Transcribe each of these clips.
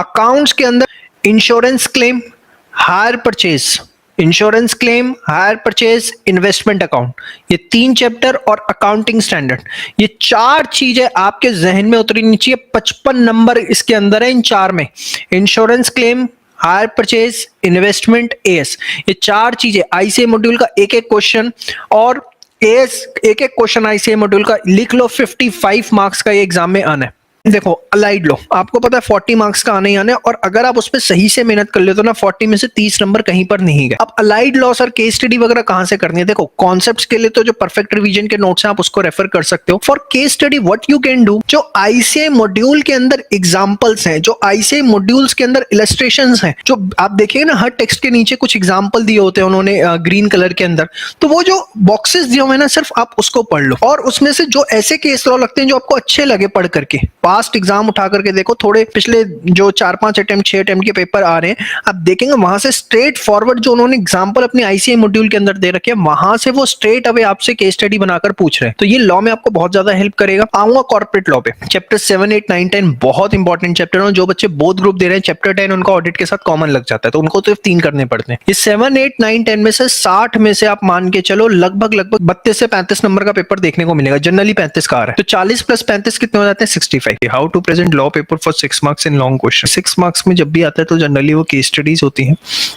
Accounts के अंदर insurance claim, hire purchase, insurance claim, hire purchase, investment account, ये 3 chapter और अकाउंटिंग स्टैंडर्ड, ये 4 चीजें आपके जहन में उतरनी चाहिए। 55 नंबर इसके अंदर है इन 4 में। Insurance claim, hire purchase, investment, as, ये 4 चीजें आईसीए मॉड्यूल का एक एक क्वेश्चन और एएस एक एक क्वेश्चन आईसीए मॉड्यूल का लिख लो। 55 मार्क्स का ये एग्जाम में आना है। देखो अलाइड लो, आपको पता है 40 मार्क्स का आने ही आने, और अगर आप उस पर सही से मेहनत कर ले तो ना 40 में से 30 नंबर कहीं पर नहीं गए। अब allied law sir case study वगैरह कहां से करनी है? देखो कॉन्सेप्ट्स के लिए तो जो परफेक्ट रिवीजन के नोट्स हैं आप उसको रेफर कर सकते हो। For case study what you can do, जो आईसीए मॉड्यूल के अंदर एग्जांपल्स हैं, जो आईसीए मॉड्यूल्स के अंदर इलस्ट्रेशंस हैं, जो आप देखिएगा ना हर टेक्स्ट के नीचे कुछ एग्जांपल दिए होते हैं उन्होंने ग्रीन कलर के अंदर, तो वो जो बॉक्सेस दिए हुए हैं ना सिर्फ आप उसको पढ़ लो, और उसमें से जो ऐसे केस लॉ लगते हैं जो आपको अच्छे लगे पढ़ करके, पास्ट एग्जाम उठा करके देखो, थोड़े पिछले जो 4-5 अटेम्प्ट 6 अटेम्प्ट के पेपर आ रहे हैं आप देखेंगे वहां से स्ट्रेट फॉरवर्ड जो उन्होंने एग्जांपल अपने आईसीए मॉड्यूल के अंदर दे रखे हैं वहां से वो स्ट्रेट अवे आपसे केस स्टडी बनाकर पूछ रहे हैं। तो ये लॉ में आपको बहुत ज्यादा हेल्प करेगा। आऊंगा कॉर्पोरेट लॉ पे, चैप्टर 7, 8, 9, 10 बहुत इंपॉर्टेंट चैप्टर है। जो बच्चे बोथ ग्रुप दे रहे हैं चैप्टर 10 उनका ऑडिट के साथ कॉमन लग जाता है, तो उनको तो 3 करने पड़ते हैं। ये 7, 8, 9, 10 में से 60 में से आप मान के चलो लगभग 32 से 35 नंबर का पेपर देखने को मिलेगा। जनरली 35 का आ रहा है, तो 40 प्लस 35 कितने हो जाते हैं? 65। How to present law paper for 6 marks in long question. 6 marks में जब भी आता है तो जनरली वो केस स्टडीज होती हैं।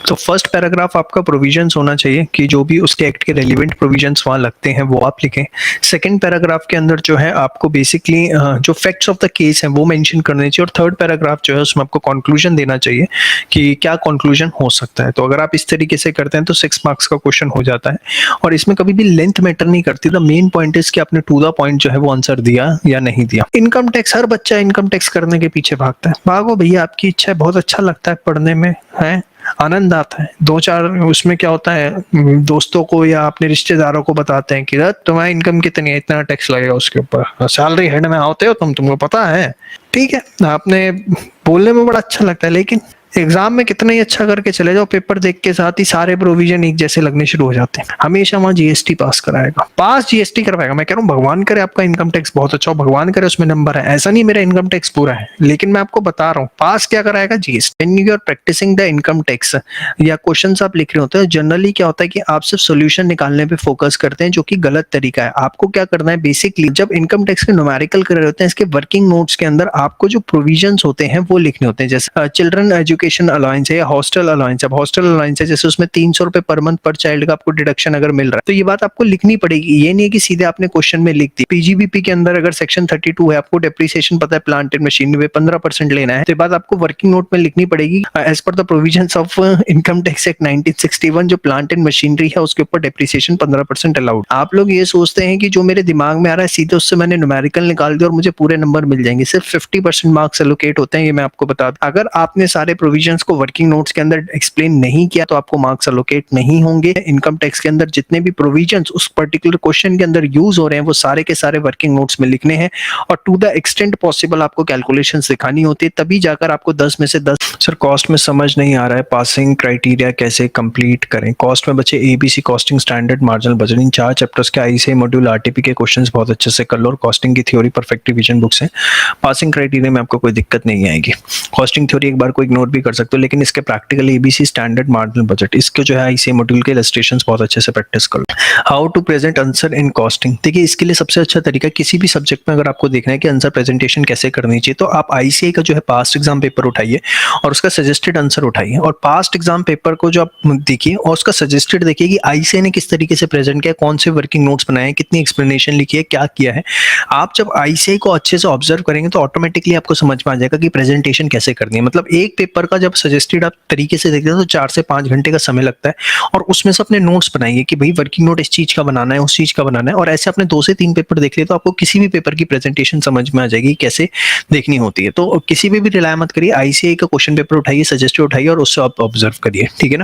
तो फर्स्ट पैराग्राफ आपका प्रोविजंस होना चाहिए कि जो भी उसके एक्ट के रेलिवेंट प्रोविजंस वहां लगते हैं वो आप लिखें। सेकंड पैराग्राफ के अंदर जो है आपको बेसिकली जो फैक्ट्स ऑफ द केस है वो मेंशन करने चाहिए, और थर्ड पैराग्राफ जो है उसमें आपको कंक्लूजन देना चाहिए कि क्या कंक्लूजन हो सकता है। तो अगर आप इस तरीके से करते हैं तो 6 मार्क्स का क्वेश्चन हो जाता है, और इसमें कभी भी लेंथ मैटर नहीं करती। द मेन पॉइंट इज कि आपने टू द पॉइंट जो है वो आंसर दिया या नहीं दिया। इनकम टैक्स, हर बच्चा इनकम टैक्स करने के पीछे भागता है। भागो भैया, आपकी इच्छा है, बहुत अच्छा लगता है पढ़ने में, है आनंद आता है। 2-4 उसमें क्या होता है, दोस्तों को या अपने रिश्तेदारों को बताते हैं कि तुम्हारी इनकम कितनी है, इतना टैक्स लगेगा उसके ऊपर, सैलरी हेड में होते हो तुमको पता है। ठीक है, आपने बोलने में बड़ा अच्छा लगता है, लेकिन एग्जाम में कितना ही अच्छा करके चले जाओ, पेपर देख के साथ ही सारे प्रोविजन एक जैसे लगने शुरू हो जाते हैं। हमेशा वहां जीएसटी पास कराएगा, पास जीएसटी करवाएगा। मैं कह रहा हूँ भगवान करे आपका इनकम टैक्स बहुत अच्छा हो, भगवान करे उसमें नंबर है, ऐसा नहीं मेरा इनकम टैक्स पूरा है, लेकिन मैं आपको बता रहा हूँ पास क्या कराएगा, GST. When you are practising the income tax या क्वेश्चंस आप लिख रहे होते हैं, जनरली क्या होता है कि आप सिर्फ सोल्यूशन निकालने पे फोकस करते हैं, जो कि गलत तरीका है। आपको क्या करना है, बेसिकली जब इनकम टैक्स के न्यूमेरिकल कर रहे होते हैं, इसके वर्किंग नोट्स के अंदर आपको जो प्रोविजंस होते हैं वो लिखने होते हैं। जैसे चिल्ड्रन एजुकेशन अलाउंस है, हॉस्टल अलाउंस, अब हॉस्टल अलाउंस है जैसे उसमें 300 रुपए पर मंथ पर चाइल्ड का आपको डिडक्शन अगर मिल रहा है, तो ये बात आपको लिखनी पड़ेगी। ये नहीं है कि सीधे आपने क्वेश्चन में लिख दी। पीजीबीपी के अंदर अगर सेक्शन 32 है, आपको डेप्रिसिएशन पता है प्लांट एंड मशीनरी में 15% लेना है, तो ये बात आपको वर्किंग नोट में लिखनी पड़ेगी। As per the provisions of income tax act 1961 जो प्लांट एंड मशीनरी है उसके ऊपर डेप्रिसिएशन 15% अलाउड। आप लोग ये सोचते हैं कि जो मेरे दिमाग में आ रहा है सीधे उससे मैंने न्यूमेरिकल निकाल दिया और मुझे पूरे नंबर मिल जाएंगे। सिर्फ 50% मार्क्स एलोकेट होते हैं, ये मैं आपको बता दूं। अगर आपने सारे प्रोविजंस को वर्किंग नोट्स के अंदर एक्सप्लेन नहीं किया तो आपको मार्क्स अलोकेट नहीं होंगे। इनकम टैक्स के अंदर जितने भी प्रोविजंस उस पर्टिकुलर क्वेश्चन के अंदर यूज हो रहे हैं वो सारे के सारे वर्किंग नोट्स में लिखने हैं, और टू द एक्सटेंट पॉसिबल आपको कैलकुलेशंस दिखानी होती है, तभी जाकर आपको 10 में से 10। सर कॉस्ट में समझ नहीं आ रहा है, पासिंग क्राइटेरिया कैसे कंप्लीट करें? कॉस्ट में बच्चे ABC, costing standard, marginal budget, इन 4 चैप्टर्स के आईसीए मॉड्यूल आरटीपी के क्वेश्चंस बहुत अच्छे से कर लो, और कॉस्टिंग की थ्योरी परफेक्ट रिवीजन बुक्स है। पासिंग क्राइटेरिया में आपको कोई दिक्कत नहीं आएगी। कॉस्टिंग थ्योरी एक बार को इग्नोर भी कर सकते हो, लेकिन इसके practical ABC, standard, marginal budget, इसके जो है आईसीए मॉड्यूल के इलस्ट्रेशंस बहुत अच्छे से प्रैक्टिस कर लो। How to present answer in costing, देखिए इसके लिए सबसे अच्छा तरीका, किसी भी सब्जेक्ट में अगर आपको देखना है कि आंसर प्रेजेंटेशन कैसे करनी चाहिए, तो आप आईसीए का जो है पास्ट एग्जाम पेपर उठाइए और उसका सजेस्टेड आंसर उठाइए, और पास्ट एग्जाम पेपर को जो आप देखिए और उसका सजेस्टेड देखिए कि आईसीए ने किस तरीके से प्रेजेंट किया, कौन से वर्किंग नोट्स बनाए, कितनी एक्सप्लेनेशन लिखी है, क्या किया है। आप जब आईसीए को अच्छे से ऑब्जर्व करेंगे तो ऑटोमेटिकली आपको समझ में आ जाएगा कि प्रेजेंटेशन कैसे करनी है। मतलब एक पेपर का जब सजेस्टेड आप तरीके से देखते हैं तो 4 से 5 घंटे का समय लगता है, और उसमें से अपने नोट्स बनाइए कि भाई वर्किंग नोट इस चीज का बनाना है, उस चीज का बनाना है, और ऐसे अपने 2 से 3 पेपर देख लिए तो आपको किसी भी पेपर की प्रेजेंटेशन समझ में आ जाएगी कैसे देखनी होती है। तो किसी पे भी रिलाय मत करिए, आईसीए का क्वेश्चन पेपर उठाइए, सजेस्टेड उठाइए और उससे आप ऑब्जर्व करिए, ठीक है ना।